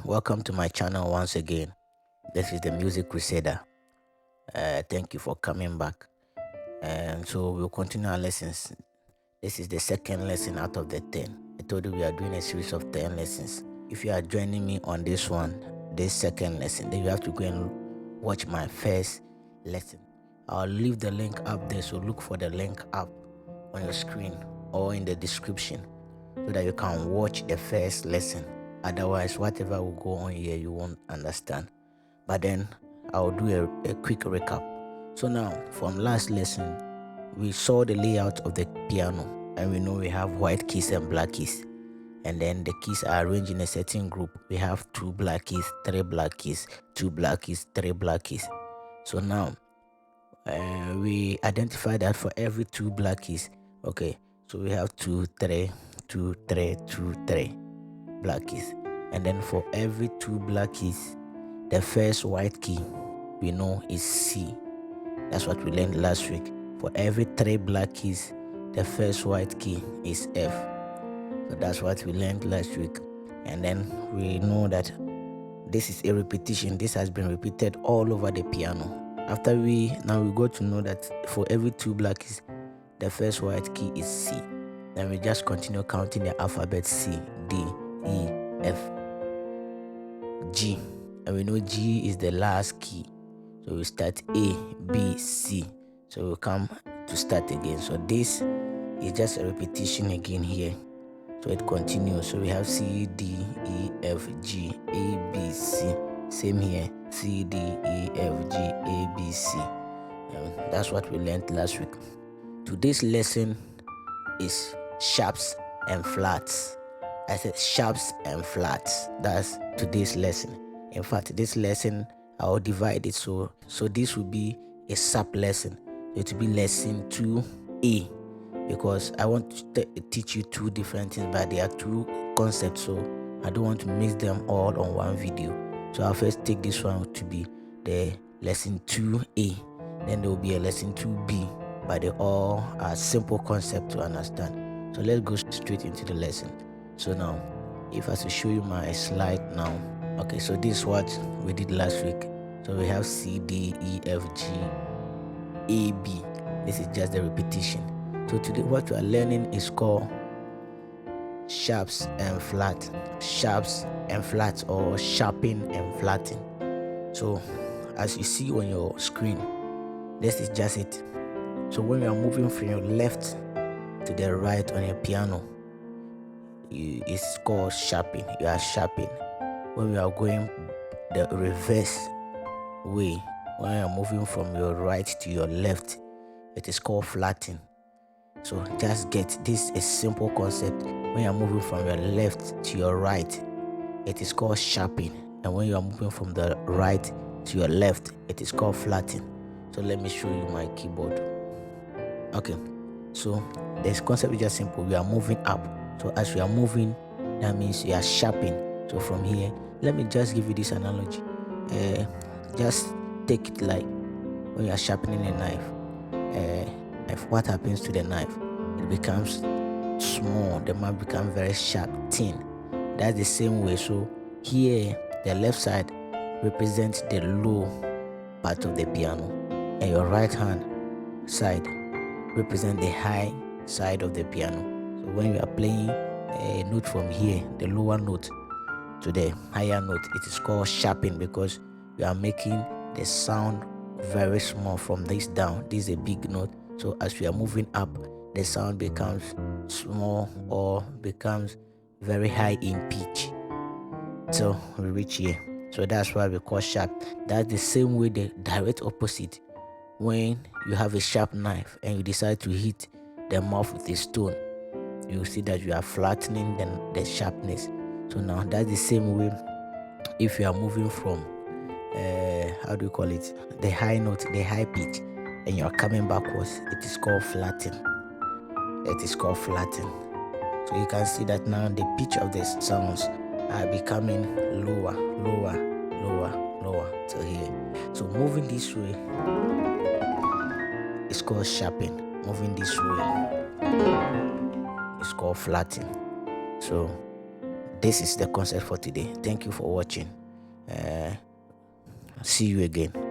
welcome to my channel once again. This is the Music Crusader. Thank you for coming back. And so we'll continue our lessons. This is the second lesson out of the 10. I told you we are doing a series of 10 lessons. If you are joining me on this one, this second lesson, then you have to go and watch my first lesson. I'll leave the link up there, so look for the link up on your screen or in the description so that you can watch the first lesson. Otherwise, whatever will go on here, you won't understand. But then I'll do a quick recap. So now, from last lesson, we saw the layout of the piano, and we know we have white keys and black keys. And then the keys are arranged in a certain group. We have 2 black keys, 3 black keys, 2 black keys, 3 black keys. So now, we identify that for every 2 black keys, okay, so we have 2, 3, 2, 3, 2, 3 black keys. And then for every 2 black keys, the first white key we know is C. That's what we learned last week. For every 3 black keys, the first white key is F. So that's what we learned last week. And then we know that this is a repetition. This has been repeated all over the piano. After we got to know that for every 2 black keys, the first white key is C. Then we just continue counting the alphabet: C, D, E, F, G. And we know G is the last key. So we start A, B, C. So we'll come to start again. So this is just a repetition again here. So it continues. So we have C, D, E, F, G, A, B, C. Same here. C, D, E, F, G, A, B, C. That's what we learned last week. Today's lesson is sharps and flats. I said sharps and flats. That's today's lesson. In fact, this lesson I'll divide it so this will be a sub lesson. It will be lesson 2A, because I want to teach you 2 different things, but they are 2 concepts, so I don't want to mix them all on one video. So I'll first take this one to be the lesson 2A, then there will be a lesson 2B, but they all are simple concepts to understand. So let's go straight into the lesson. So now, if I should show you my slide now. Okay, so this is what we did last week. So we have C, D, E, F, G, A, B. This is just the repetition. So today what we are learning is called sharps and flat. Sharps and flats, or sharping and flatting. So as you see on your screen, this is just it. So when you are moving from your left to the right on your piano, it's called sharping. You are sharping. When you are going the reverse way, when you are moving from your right to your left, it is called flatting. So just get this, a simple concept. When you are moving from your left to your right, it is called sharping. And when you are moving from the right to your left, it is called flatting. So let me show you my keyboard. Okay, so this concept is just simple. We are moving up. So as we are moving, that means you are sharpening. So from here, let me just give you this analogy. Just take it like when you are sharpening a knife. If what happens to the knife, it becomes small. The knife becomes very sharp, thin. That's the same way. So here, the left side represents the low part of the piano, and your right hand side represents the high side of the piano. So when you are playing a note from here, the lower note to the higher note, it is called sharping, because you are making the sound very small from this down. This is a big note. So as we are moving up, the sound becomes small or becomes very high in pitch. So we reach here. So that's why we call sharp. That's the same way, the direct opposite. When you have a sharp knife and you decide to hit the mouth with a stone, you see that you are flattening the sharpness. So now that's the same way if you are moving from how do you call it, the high note, the high pitch, and you are coming backwards, it is called flatting. It is called flatting. So you can see that now the pitch of the sounds are becoming lower, lower, lower, lower till here. So moving this way is called sharpening. Moving this way is called flatting. So This is the concept for today. Thank you for watching. uh, See you again.